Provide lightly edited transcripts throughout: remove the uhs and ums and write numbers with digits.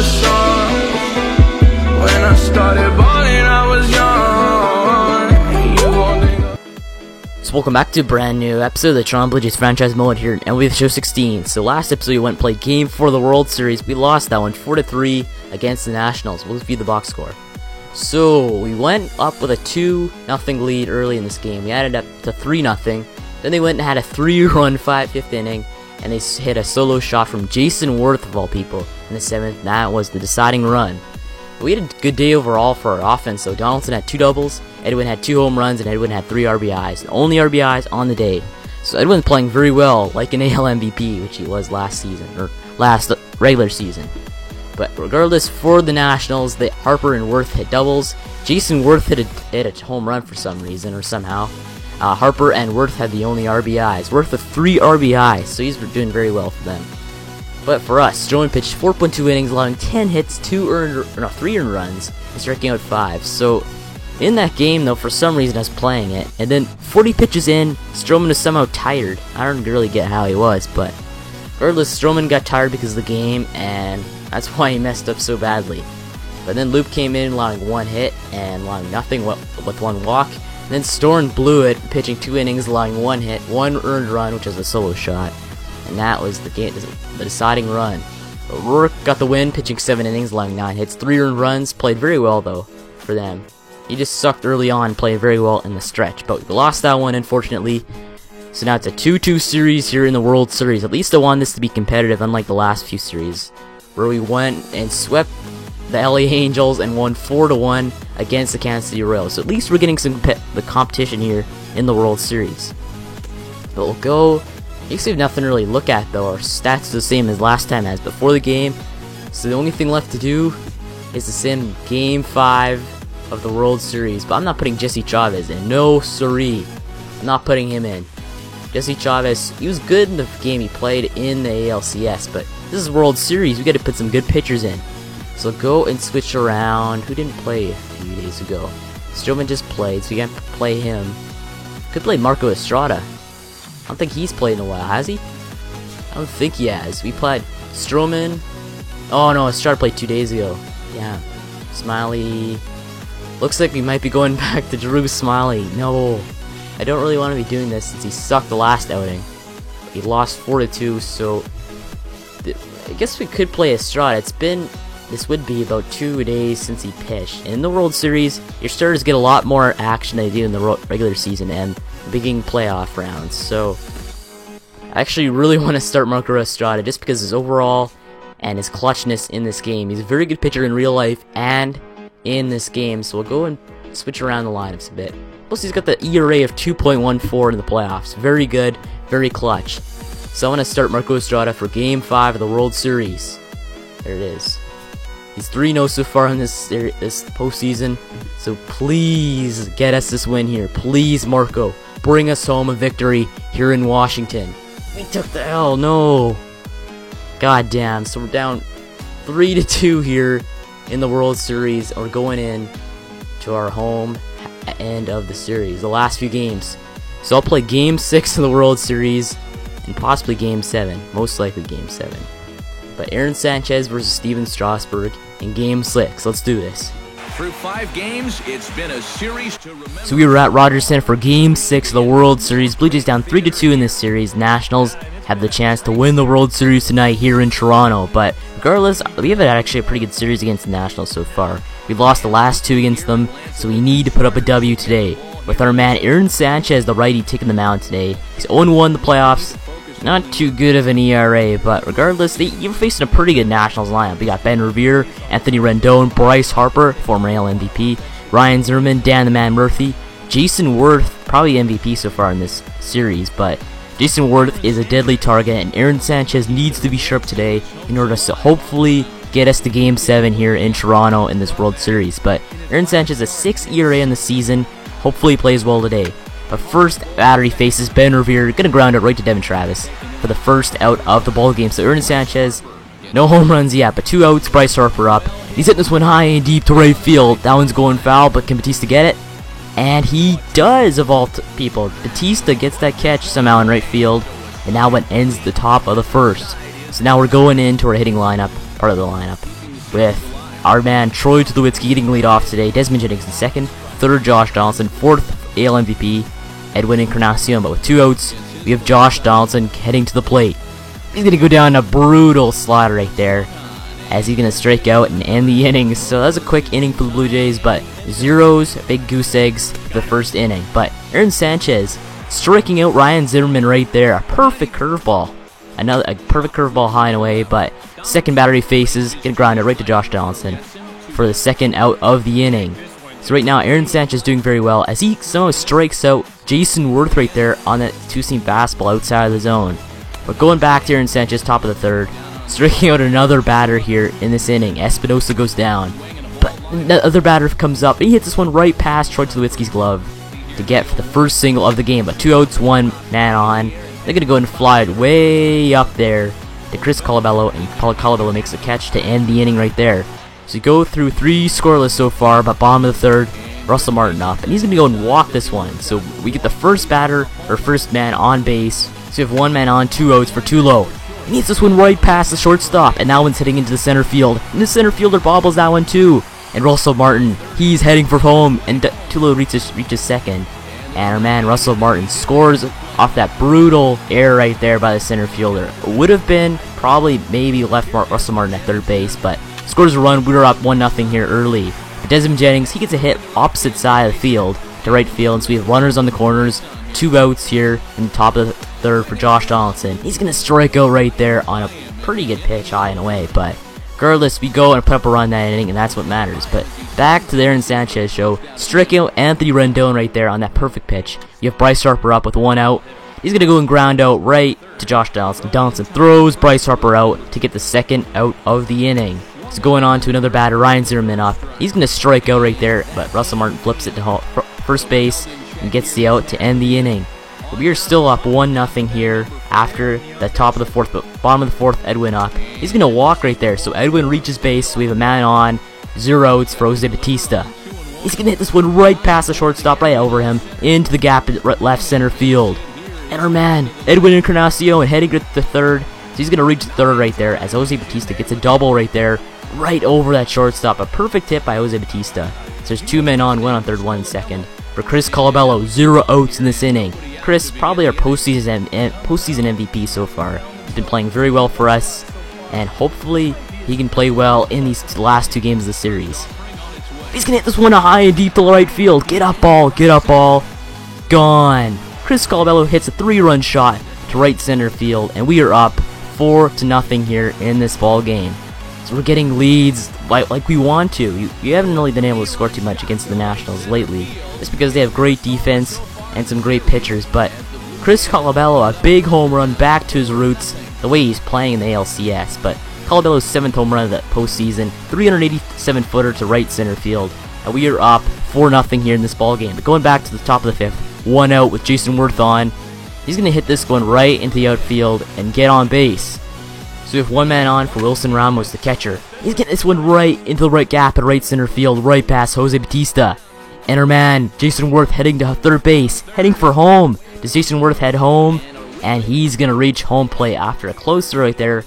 never sure. When I started balling, I was young. You won't think. So welcome back to a brand new episode of the Toronto Blue Jays franchise mode here, and we have show 16. So last episode we went and played game 4 of the World Series. We lost that one 4-3 against the Nationals. We'll view the box score. So we went up with a 2-0 lead early in this game. We added up to 3-0. Then they went and had a 3-run 5th inning, and they hit a solo shot from Jason Worth of all people in the 7th. That was the deciding run. We had a good day overall for our offense. So Donaldson had 2 doubles, Edwin had 2 home runs, and Edwin had 3 RBIs. The only RBIs on the day. So Edwin's playing very well, like an AL MVP, which he was last season, or last regular season. But regardless, for the Nationals, Harper and Worth hit doubles. Jason Worth hit a home run for some reason or somehow. Harper and Worth had the only RBIs. Worth with 3 RBIs, so he's doing very well for them. But for us, Stroman pitched 4.2 innings, allowing 10 hits, 3 earned runs, and striking out 5. So in that game, though, for some reason I was playing it, and then 40 pitches in, Stroman was somehow tired. I don't really get how he was, but regardless, Stroman got tired because of the game, and that's why he messed up so badly. But then Loop came in, allowing 1 hit and allowing nothing with 1 walk. And then Storn blew it, pitching 2 innings, allowing 1 hit, 1 earned run, which was a solo shot. And that was the deciding run. Rourke got the win, pitching 7 innings, allowing 9 hits, 3 earned runs. Played very well, though, for them. He just sucked early on, played very well in the stretch. But we lost that one, unfortunately. So now it's a 2-2 series here in the World Series. At least I want this to be competitive, unlike the last few series, where we went and swept the LA Angels and won 4-1 against the Kansas City Royals. So at least we're getting some the competition here in the World Series. But we'll go. You have nothing to really look at, though. Our stats are the same as last time as before the game. So the only thing left to do is to send Game 5 of the World Series. But I'm not putting Jesse Chavez in. No siree. I'm not putting him in. Jesse Chavez, he was good in the game he played in the ALCS, but this is World Series. We got to put some good pitchers in. So go and switch around. Who didn't play a few days ago? Stroman just played, so you can't play him. Could play Marco Estrada. I don't think he's played in a while, has he? I don't think he has. We played Stroman. Oh no, Estrada played 2 days ago. Yeah. Smiley. Looks like we might be going back to Drew Smiley. No. I don't really want to be doing this since he sucked the last outing. He lost 4-2, so I guess we could play Estrada. This would be about 2 days since he pitched. In the World Series, your starters get a lot more action than they do in the regular season and beginning playoff rounds. So I actually really want to start Marco Estrada just because his overall and his clutchness in this game. He's a very good pitcher in real life and in this game. So we'll go and switch around the lineups a bit. Plus, he's got the ERA of 2.14 in the playoffs. Very good, very clutch. So I want to start Marco Estrada for Game 5 of the World Series. There it is. He's 3-0 so far in this postseason. So please get us this win here. Please, Marco, bring us home a victory here in Washington. We took the L, no. God damn. So we're down 3-2 here in the World Series. We're going in to our home end of the series, the last few games. So I'll play Game 6 of the World Series and possibly Game 7, most likely Game 7. But Aaron Sanchez versus Steven Strasburg in Game 6. Let's do this. Through 5 games, it's been a series to remember. So we were at Rogers Center for Game 6 of the World Series. Blue Jays down 3-2 in this series. Nationals have the chance to win the World Series tonight here in Toronto. But regardless, we have actually a pretty good series against the Nationals so far. We've lost the last 2 against them, so we need to put up a W today. With our man Aaron Sanchez, the righty, taking the mound today. He's 0-1 in the playoffs. Not too good of an ERA, but regardless, you're facing a pretty good Nationals lineup. We got Ben Revere, Anthony Rendon, Bryce Harper, former AL MVP, Ryan Zimmerman, Dan the Man Murphy, Jason Worth, probably MVP so far in this series, but Jason Worth is a deadly target, and Aaron Sanchez needs to be sharp today in order to hopefully get us to Game 7 here in Toronto in this World Series. But Aaron Sanchez has a 6 ERA in the season. Hopefully he plays well today. But first batter he faces Ben Revere, gonna ground it right to Devin Travis for the first out of the ball game. So Aaron Sanchez, no home runs yet, but 2 outs. Bryce Harper up. He's hitting this one high and deep to right field. That one's going foul, but can Batista get it? And he does, of all people. Batista gets that catch somehow in right field, and now it ends the top of the first. So now we're going into our hitting lineup, part of the lineup. with our man Troy Tulowitzki getting lead off today. Desmond Jennings in second, third Josh Donaldson, fourth AL MVP Edwin Encarnacion. But with 2 outs, we have Josh Donaldson heading to the plate. He's going to go down a brutal slider right there, as he's going to strike out and end the inning. So that was a quick inning for the Blue Jays, but zeros, big goose eggs for the first inning. But Aaron Sanchez striking out Ryan Zimmerman right there. A perfect curveball. A perfect curveball high and away, but second batter he faces, get grounded right to Josh Donaldson for the second out of the inning. So right now, Aaron Sanchez doing very well as he somehow strikes out Jason Worth right there on that two-seam fastball outside of the zone. But going back to Aaron Sanchez, top of the third, striking out another batter here in this inning. Espinosa goes down, but the other batter comes up, and he hits this one right past Troy Tulowitzki's glove to get for the first single of the game. But 2 outs, 1 man on. They're going to go and fly it way up there to Chris Colabello, and Colabello makes a catch to end the inning right there. So you go through 3 scoreless so far, but bottom of the third, Russell Martin up, and he's going to go and walk this one. So we get the first batter, or first man on base. So you have 1 man on, 2 outs for Tulo. He hits this one right past the shortstop, and that one's hitting into the center field. And the center fielder bobbles that one too. And Russell Martin, he's heading for home, and Tulo reaches second. And our man Russell Martin scores off that brutal error right there by the center fielder. It would have been probably maybe left Russell Martin at third base, but scores a run. We were up 1-0 here early. But Desmond Jennings, he gets a hit opposite side of the field to right field, and so we have runners on the corners, 2 outs here in the top of the third for Josh Donaldson. He's going to strike out right there on a pretty good pitch high and away, but regardless, we go and put up a run that inning, and that's what matters. But back to the Aaron Sanchez show, striking out Anthony Rendon right there on that perfect pitch. You have Bryce Harper up with 1 out. He's going to go and ground out right to Josh Donaldson. Donaldson throws Bryce Harper out to get the second out of the inning. He's going on to another batter, Ryan Zimmerman up. He's going to strike out right there, but Russell Martin flips it to first base and gets the out to end the inning. But we are still up 1-0 here after the top of the fourth, but bottom of the fourth, Edwin up. He's going to walk right there, so Edwin reaches base, so we have a man on, 0 outs for Jose Bautista. He's going to hit this one right past the shortstop, right over him, into the gap at left center field. And our man, Edwin Encarnacion, heading to the third, so he's going to reach the third right there, as Jose Bautista gets a double right there, right over that shortstop. A perfect hit by Jose Bautista. So there's 2 men on, 1 on third, 1 second. For Chris Colabello, 0 outs in this inning. Chris, probably our postseason MVP so far. He's been playing very well for us, and hopefully he can play well in these last 2 games of the series. He's going to hit this one high and deep to right field. Get up ball, gone. Chris Colabello hits a 3-run shot to right center field, and we are up 4-0 here in this ball game. So we're getting leads like we want to. You haven't really been able to score too much against the Nationals lately, just because they have great defense and some great pitchers. But Chris Colabello, a big home run back to his roots, the way he's playing in the ALCS. But Colabello's 7th home run of the postseason, 387-footer to right center field, and we are up 4-0 here in this ball game. But going back to the top of the 5th, 1 out with Jason Worth on. He's going to hit this one right into the outfield and get on base. So we have 1 man on for Wilson Ramos, the catcher. He's getting this one right into the right gap at right center field, right past Jose Bautista. And our man, Jason Worth, heading to third base, heading for home. Does Jason Worth head home? And he's going to reach home plate after a close throw right there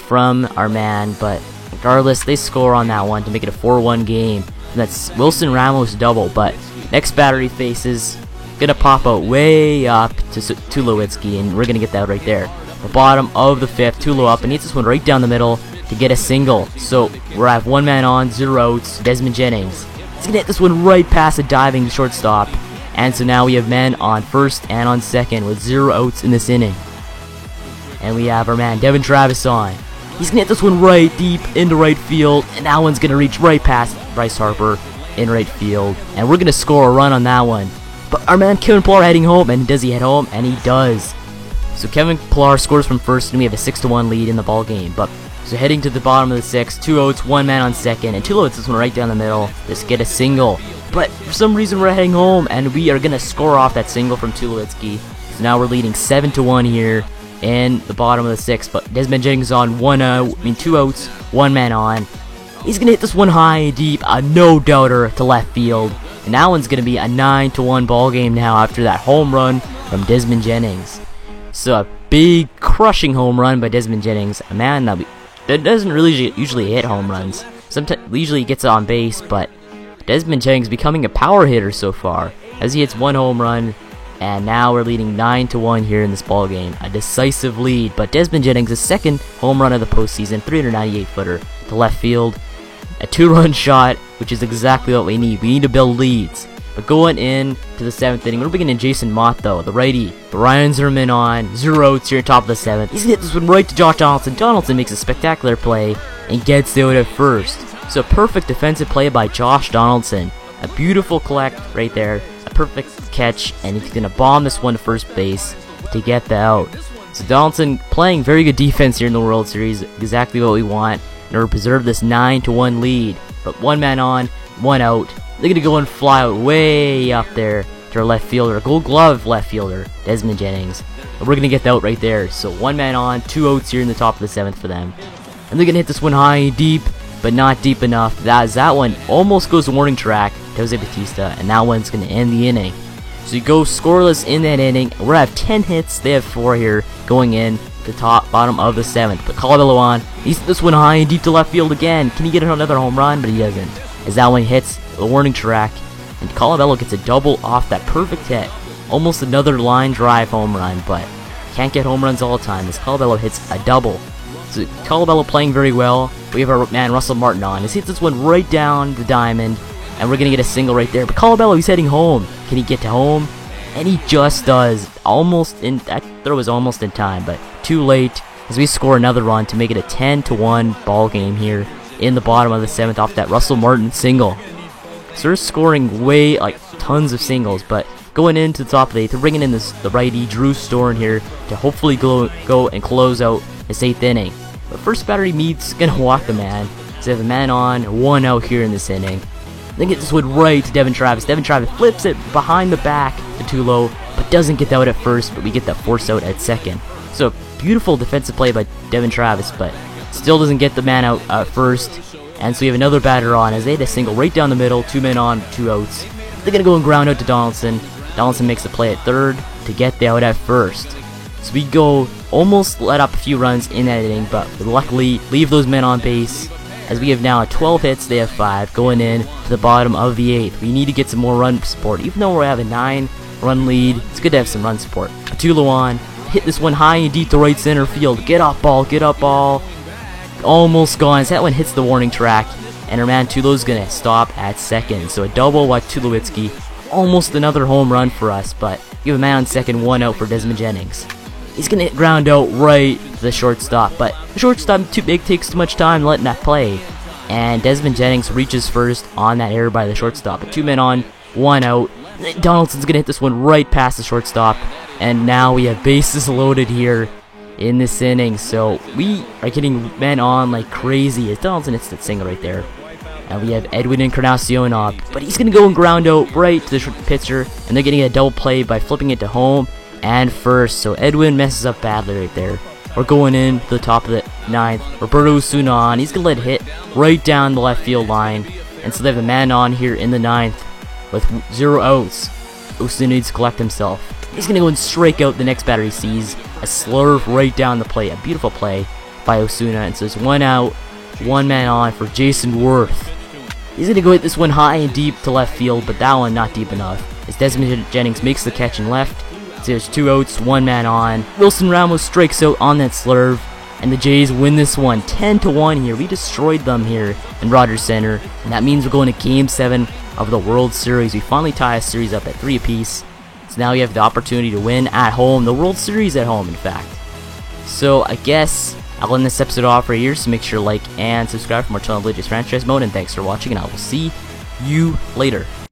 from our man. But regardless, they score on that one to make it a 4-1 game. And that's Wilson Ramos double. But next batter he faces, going to pop out way up to Tulowitzki, and we're going to get that right there. The bottom of the 5th, Tulo up, and hits this one right down the middle to get a single. So we're at 1 man on, 0 outs, Desmond Jennings. He's going to hit this one right past a diving shortstop. And so now we have men on first and on second with 0 outs in this inning. And we have our man, Devin Travis on. He's going to hit this one right deep into right field, and that one's going to reach right past Bryce Harper in right field. And we're going to score a run on that one. But our man, Kevin Pillar, heading home, and does he head home? And he does. So Kevin Pillar scores from first, and we have a 6-1 lead in the ball game. But so heading to the bottom of the 6th, 2 outs, 1 man on second, and Tulo hits this one right down the middle. Just get a single. But for some reason we're heading home, and we are gonna score off that single from Tulowitzki. So now we're leading 7-1 here in the bottom of the 6th. But Desmond Jennings on 2 outs, 1 man on. He's gonna hit this one high and deep, a no-doubter to left field. And that one's gonna be a 9-1 ball game now after that home run from Desmond Jennings. So a big crushing home run by Desmond Jennings, a man that that doesn't really usually hit home runs. Sometimes usually he gets on base, but Desmond Jennings becoming a power hitter so far as he hits 1 home run, and now we're leading 9-1 here in this ball game. A decisive lead, but Desmond Jennings' second home run of the postseason, 398-footer to left field. A 2-run shot, which is exactly what we need. We need to build leads. But going in to the 7th inning, we're beginning Jason Mott though, the righty. Ryan Zimmerman on, 0 outs here top of the 7th. He's gonna hit this one right to Josh Donaldson. Donaldson makes a spectacular play and gets out at first. So perfect defensive play by Josh Donaldson. A beautiful collect right there, a perfect catch, and he's gonna bomb this one to first base to get the out. So Donaldson playing very good defense here in the World Series, exactly what we want in order to preserve this 9-1 lead. But 1 man on, 1 out. They're going to go and fly out way up there to our left fielder, Gold Glove left fielder, Desmond Jennings. And we're going to get the out right there. So 1 man on, 2 outs here in the top of the 7th for them. And they're going to hit this one high, deep, but not deep enough. That one almost goes to warning track to Jose Bautista, and that one's going to end the inning. So you go scoreless in that inning. We're going to have 10 hits. They have 4 here going in the bottom of the 7th. But Colabello on. He's hit this one high and deep to left field again. Can he get another home run? But he doesn't, as that one hits the warning track, and Colabello gets a double off that perfect hit. Almost another line drive home run, but can't get home runs all the time as Colabello hits a double. So Colabello playing very well. We have our man Russell Martin on. He hits this one right down the diamond, and we're going to get a single right there. But Colabello, he's heading home. Can he get to home? And he just does. That throw was almost in time, but too late as we score another run to make it a 10-1 ball game here in the bottom of the 7th off that Russell Martin single. So they're scoring tons of singles, but going into the top of the 8th, they're bringing in the righty Drew Storen here to hopefully go and close out this 8th inning. But first batter Mead's gonna walk the man. So they have a man on, 1 out here in this inning. Then get this one right to Devin Travis. Devin Travis flips it behind the back to Tulo, but doesn't get the out at first, but we get that force out at second. So beautiful defensive play by Devin Travis, but still doesn't get the man out at first. And so we have another batter on as they hit a single right down the middle, 2 men on, 2 outs. They're going to go and ground out to Donaldson. Donaldson makes the play at third to get the out at first. So we go almost let up a few runs in that inning, but luckily leave those men on base as we have now 12 hits, they have 5 going in to the bottom of the 8th. We need to get some more run support. Even though we have a 9-run lead, it's good to have some run support. Tulo on, hit this one high and deep to right center field. Get up ball. Almost gone as that one hits the warning track, and our man Tulo's gonna stop at second. So a double by Tulowitzki, almost another home run for us, but give a man on second, 1 out for Desmond Jennings. He's gonna ground out right to the shortstop, but the shortstop too big, takes too much time letting that play, and Desmond Jennings reaches first on that error by the shortstop. But 2 men on, 1 out. Donaldson's gonna hit this one right past the shortstop, and now we have bases loaded here in this inning. So we are getting men on like crazy as Donaldson hits that single right there. And we have Edwin Encarnacion up, but he's gonna go and ground out right to the pitcher, and they're getting a double play by flipping it to home and first. So Edwin messes up badly right there. We're going in to the top of the 9th. Roberto Osuna on. He's gonna let it hit right down the left field line, and so they have a man on here in the 9th with 0 outs. Osuna needs to collect himself. He's gonna go and strike out the next batter he sees. A slurve right down the plate. A beautiful play by Osuna, and so it's 1 out, 1 man on for Jason Worth. He's gonna go hit this one high and deep to left field, but that one not deep enough as Desmond Jennings makes the catch and left. So there's 2 outs, 1 man on. Wilson Ramos strikes out on that slurve, and the Jays win this one 10-1 here. We destroyed them here in Rogers Center, and that means we're going to Game 7 of the World Series. We finally tie a series up at 3 apiece. So now we have the opportunity to win at home, the World Series at home, in fact. So I guess I'll end this episode off right here, so make sure to like and subscribe for more Toronto Blue Jays franchise mode, and thanks for watching, and I will see you later.